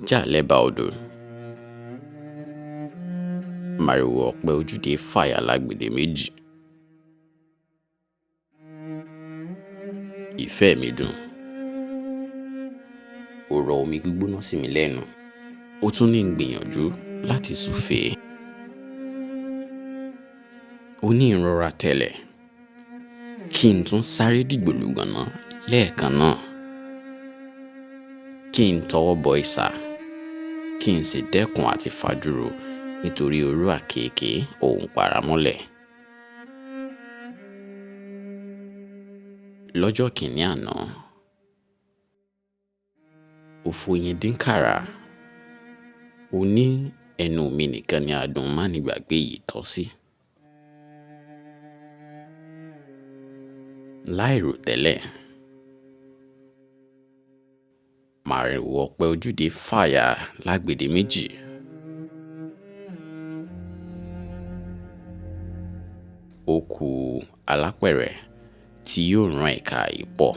jà lẹ́bàá odò. Màrìwò ọ̀pẹ ojúde fàyà lágbèdè méjì. Ìfẹ́ mi dùn. Ó rọ omi gbígbóná sí mi lẹ́nu. Ó tún ní gbìyànjú láti súfèé. Ó ní ìrora tẹ́lẹ̀. Kí n tún sáré dìgbòlùgbọ̀nà lẹ́ẹ̀kan náà. Kí n tọwọ́ bọ ìsà. Kí n sì dẹ́kun àti fàjúrò nítorí orú àkekèé òun paramọ́lẹ̀. Lọ́jọ́ kìíní àná, òfòyín dínkàrà. Ó ní ẹnu mi nìkan ni adùn mánigbàgbé yìí tọ́ sí. Láìrò tẹ́lẹ̀, màrìwò ọ̀pẹ ojúde fàyà lágbèdè méjì. Ó kù alápẹ̀rẹ̀ tí yóò rán ìka yìí pọ̀.